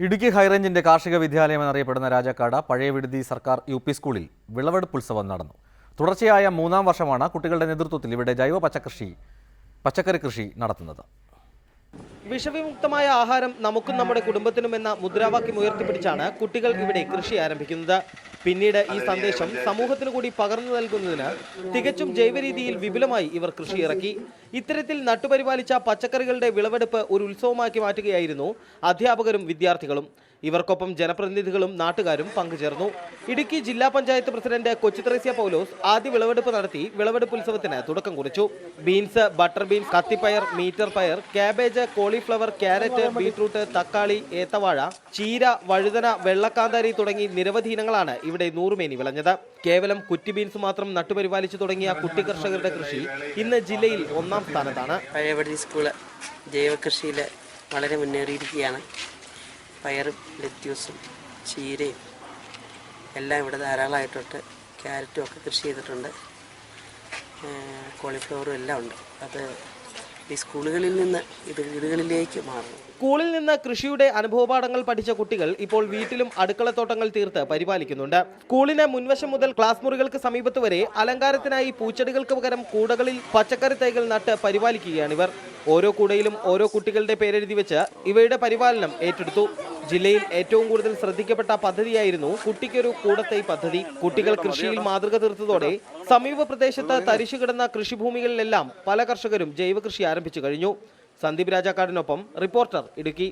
ഇടുക്കി ഹൈറേഞ്ചിന്റെ കാർഷിക വിദ്യാലയം എന്നറിയപ്പെടുന്ന രാജാക്കാട് പഴയ വിടുതി സർക്കാർ യു.പി. സ്കൂളിൽ വിളവെടുപ്പ് ഉത്സവം നടന്നു. തുടർച്ചയായ മൂന്നാം വർഷമാണ് കുട്ടികളുടെ നേതൃത്വത്തിൽ ഇവിടെ ജൈവ പച്ചക്കറി കൃഷി നടത്തുന്നത്. വിഷവിമുക്തമായ ആഹാരം നമുക്കും നമ്മുടെ കുടുംബത്തിനും എന്ന മുദ്രാവാക്യം ഉയർത്തിപ്പിടിച്ചാണ് കുട്ടികൾ ഇവിടെ കൃഷി ആരംഭിക്കുന്നത്. പിന്നീട് ഈ സന്ദേശം സമൂഹത്തിന് കൂടി പകർന്നു നൽകുന്നതിന് തികച്ചും ജൈവരീതിയിൽ വിപുലമായി ഇവർ കൃഷി ഇറക്കി. ഇത്തരത്തിൽ നട്ടുപരിപാലിച്ച പച്ചക്കറികളുടെ വിളവെടുപ്പ് ഒരു ഉത്സവമാക്കി മാറ്റുകയായിരുന്നു അധ്യാപകരും വിദ്യാർത്ഥികളും. ഇവർക്കൊപ്പം ജനപ്രതിനിധികളും നാട്ടുകാരും പങ്കുചേർന്നു. ഇടുക്കി ജില്ലാ പഞ്ചായത്ത് പ്രസിഡന്റ് കൊച്ചിത്രേസ്യ പൗലോസ് ആദ്യ വിളവെടുപ്പ് നടത്തി വിളവെടുപ്പ് ഉത്സവത്തിന് തുടക്കം കുറിച്ചു. ബീൻസ്, ബട്ടർ ബീൻസ്, കത്തിപ്പയർ, മീറ്റർ പയർ, കാബേജ്, കോളിഫ്ലവർ, ക്യാരറ്റ്, ബീട്രൂട്ട്, തക്കാളി, ഏത്തവാഴ, ചീര, വഴുതന, വെള്ളക്കാന്താരി തുടങ്ങി നിരവധി ഇനങ്ങളാണ് ഇവിടെ നൂറുമേനി വിളഞ്ഞത്. കേവലം കുറ്റി ബീൻസ് മാത്രം നട്ടുപരിപാലിച്ചു തുടങ്ങിയ കുട്ടി കർഷകരുടെ കൃഷി ഇന്ന് ജില്ലയിൽ ഒന്നാം സ്ഥാനത്താണ്. പഴയ വിടുതി സ്കൂള് ജൈവ കൃഷിയിൽ വളരെ മുന്നേറിയിരിക്കുകയാണ്. പയറും ലെറ്റ്യൂസും ചീരയും എല്ലാം ഇവിടെ ധാരാളമായിട്ടുണ്ട്. ക്യാരറ്റും ഒക്കെ കൃഷി ചെയ്തിട്ടുണ്ട്. കോളിഫ്ലവറും എല്ലാം ഉണ്ട്. അത് ഈ സ്കൂളുകളിൽ നിന്ന് ഇത് വീടുകളിലേക്ക് മാറുന്നു. സ്കൂളിൽ നിന്ന് കൃഷിയുടെ അനുഭവപാഠങ്ങൾ പഠിച്ച കുട്ടികൾ ഇപ്പോൾ വീട്ടിലും അടുക്കളത്തോട്ടങ്ങൾ തീർത്ത് പരിപാലിക്കുന്നുണ്ട്. സ്കൂളിന് മുൻവശം മുതൽ ക്ലാസ് മുറികൾക്ക് സമീപത്ത് വരെ അലങ്കാരത്തിനായി പൂച്ചെടികൾക്ക് പകരം കൂടകളിൽ പച്ചക്കറി തൈകൾ നട്ട് പരിപാലിക്കുകയാണിവർ. ഓരോ കൂടയിലും ഓരോ കുട്ടികളുടെ പേരെഴുതി വെച്ച് ഇവയുടെ പരിപാലനം ഏറ്റെടുത്തു. ജില്ലയിൽ ഏറ്റവും കൂടുതൽ ശ്രദ്ധിക്കപ്പെട്ട പദ്ധതിയായിരുന്നു കുട്ടിക്കൊരു കൂടത്തൈ പദ്ധതി. കുട്ടികൾ കൃഷിയിൽ മാതൃക തീർത്തതോടെ സമീപ പ്രദേശത്ത് തരിശു കിടന്ന കൃഷിഭൂമികളിലെല്ലാം പല കർഷകരും ജൈവ കൃഷി ആരംഭിച്ചു കഴിഞ്ഞു. സന്ദീപ് രാജാക്കാടിനൊപ്പം റിപ്പോർട്ടർ ഇടുക്കി.